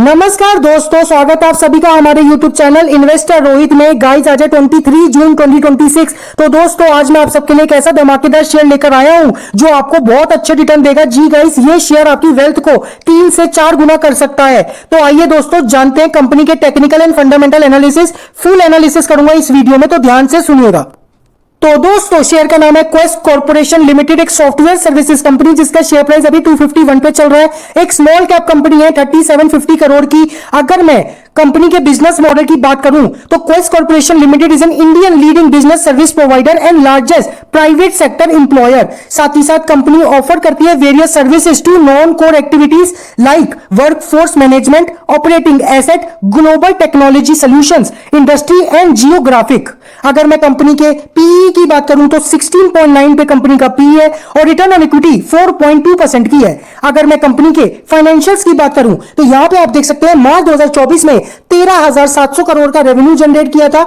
नमस्कार दोस्तों, स्वागत है आप सभी का हमारे YouTube चैनल इन्वेस्टर रोहित में। गाइस आज है 23 जून 2026। तो दोस्तों आज मैं आप सबके लिए एक ऐसा धमाकेदार शेयर लेकर आया हूं जो आपको बहुत अच्छे रिटर्न देगा। जी गाइस, ये शेयर आपकी वेल्थ को 3 से 4 गुना कर सकता है। तो आइए दोस्तों जानते हैं कंपनी के technical and fundamental analysis. Full analysis करूंगा इस वीडियो में, तो ध्यान से सुनिएगा। तो दोस्तों शेयर का नाम है क्वेस्ट कॉर्पोरेशन लिमिटेड, एक सॉफ्टवेयर सर्विसेज कंपनी जिसका शेयर प्राइस अभी 251 पे चल रहा है। एक स्मॉल कैप कंपनी है 3750 करोड़ की। अगर मैं कंपनी के बिजनेस मॉडल की बात करूं तो Quest Corporation Limited is an Indian leading business service provider and largest private sector employer. साथ ही साथ कंपनी ऑफर करती है various services to non core activities like workforce management, operating asset, global technology solutions, industry and geographic. अगर मैं company के PE की बात करूं तो 16.9 पे कंपनी का पीई है और रिटर्न ऑन इक्विटी 4.2% की है। अगर मैं कंपनी के फाइनेंशियल्स की बात करूं तो यहां पे आप देख सकते हैं मार्च 2024 में 13,700 करोड़ का रेवेन्यू जनरेट किया था।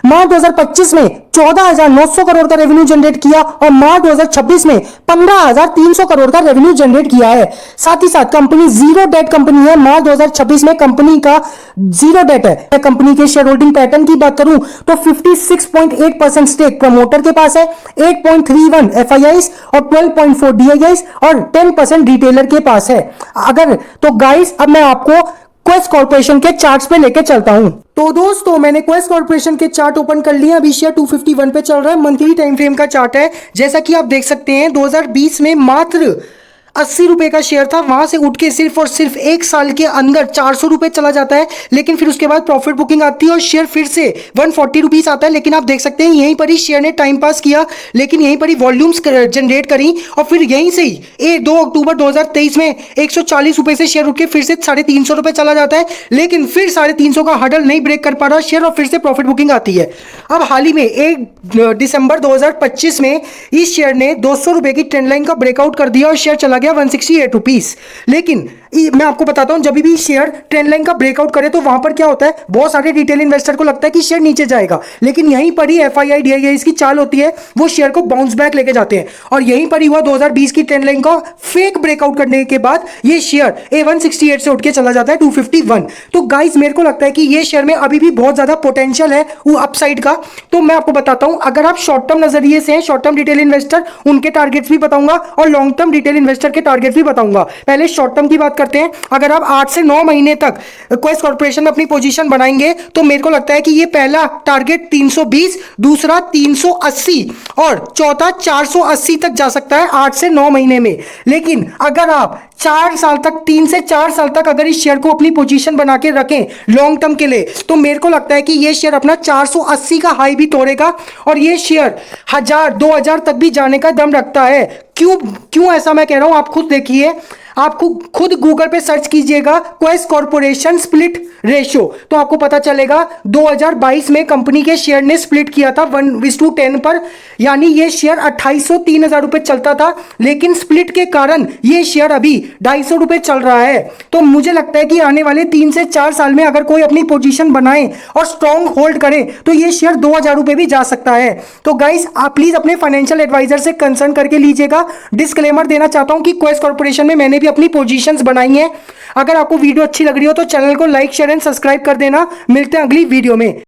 मार्च 2025 में 14,900 करोड़ का रेवेन्यू जनरेट किया और मार्च 2026 में 15,300 करोड़ का रेवेन्यू जनरेट किया है। साथ ही साथ कंपनी जीरो डेट कंपनी है। मार्च 2026 में कंपनी का जीरो डेट है। कंपनी के शेयर होल्डिंग पैटर्न की बात करूं तो 56.8% स्टेक प्रमोटर के पास है, 8.31 एफआईआईस और 12.4 डीआईआईस और 10% रिटेलर के पास है। अगर तो गाइस अब मैं आपको क्वेस्ट कॉर्पोरेशन के चार्ट्स पे लेके चलता हूं। तो दोस्तों मैंने क्वेस्ट कॉर्पोरेशन के चार्ट ओपन कर लिया। अभी शेयर 251 पे चल रहा है। मंथली टाइम फ्रेम का चार्ट है। जैसा कि आप देख सकते हैं 2020 में मात्र 80 रुपए का शेयर था, वहां से उठ के सिर्फ और सिर्फ एक साल के अंदर 400 रुपए चला जाता है। लेकिन फिर उसके बाद प्रॉफिट बुकिंग आती है और शेयर फिर से 140 रुपीज आता है। लेकिन आप देख सकते हैं यहीं पर ही शेयर ने टाइम पास किया, लेकिन यहीं पर ही वॉल्यूम्स जनरेट करी और फिर यहीं से ही 2 अक्टूबर 2023 में 140 रुपए से शेयर उठ के फिर से 350 रुपए चला जाता है। लेकिन फिर 350 का हडल नहीं ब्रेक कर पा रहा शेयर और फिर से प्रॉफिट बुकिंग आती है। अब हाल ही में 1 दिसंबर 2025 में इस शेयर ने 200 रुपए की ट्रेंड लाइन का ब्रेकआउट कर दिया और शेयर चला गया 168 रुपीज। लेकिन मैं आपको बताता हूं, जब भी शेयर ट्रेंड लाइन का ब्रेकआउट करे तो वहां पर क्या होता है, बहुत सारे रिटेल इन्वेस्टर को लगता है कि शेयर नीचे जाएगा, लेकिन यहीं पर ही एफआईआई डीआईआई की चाल होती है, वो शेयर को बाउंस बैक लेके जाते हैं। और यहीं पर ही हुआ 2020 की ट्रेंड लाइन का फेक ब्रेकआउट करने के बाद ये शेयर 168 से उठ के चला जाता है 251। तो गाइस मेरे को लगता है कि ये शेयर में अभी भी बहुत ज्यादा पोटेंशियल है वो अपसाइड का। तो मैं आपको बताता हूं, अगर आप शॉर्ट टर्म नजरिए से हैं, शॉर्ट टर्म रिटेल इन्वेस्टर, उनके टारगेट्स भी बताऊंगा और लॉन्ग टर्म रिटेल इन्वेस्टर के टारगेट भी बताऊंगा। पहले शॉर्ट टर्म की बात करते हैं। अगर आप 8 से 9 महीने तक क्वेस्ट कॉर्पोरेशन में अपनी पोजीशन बनाएंगे तो मेरे को लगता है कि ये पहला टारगेट 320, दूसरा 380 और चौथा 480 तक जा सकता है 8 से 9 महीने में। लेकिन अगर आप 4 साल तक, 3 से 4 साल तक अगर इस शेयर को अपनी पोजीशन बना के रखें लॉन्ग टर्म के लिए, तो मेरे को लगता है कि ये शेयर अपना 480 का हाई भी तोड़ेगा और ये शेयर 1000, 2000 तक भी जाने का दम रखता है। क्यों ऐसा मैं कह रहा हूं, आप खुद देखिए। आप खुद गूगल पे सर्च कीजिएगा क्वेस्ट कॉर्पोरेशन स्प्लिट रेशियो, तो आपको पता चलेगा 2022 में कंपनी के शेयर ने स्प्लिट किया था 1:10 पर। यानी ये शेयर 2803,000 रुपए चलता था, लेकिन स्प्लिट के कारण ये शेयर अभी 250 रुपए चल रहा है। तो मुझे लगता है कि आने वाले 3 से 4 साल में अगर कोई अपनी पोजीशन बनाए और स्ट्रॉन्ग होल्ड करे तो ये शेयर 2000 रुपए भी जा सकता है। तो गाइस आप प्लीज अपने फाइनेंशियल एडवाइजर से कंसर्न करके लीजिएगा। डिस्क्लेमर देना चाहता हूं कि क्वेस्ट कॉर्पोरेशन में मैंने भी अपनी पोजीशंस बनाई हैं। अगर आपको वीडियो अच्छी लग रही हो तो चैनल को लाइक, शेयर एंड सब्सक्राइब कर देना। मिलते हैं अगली वीडियो में।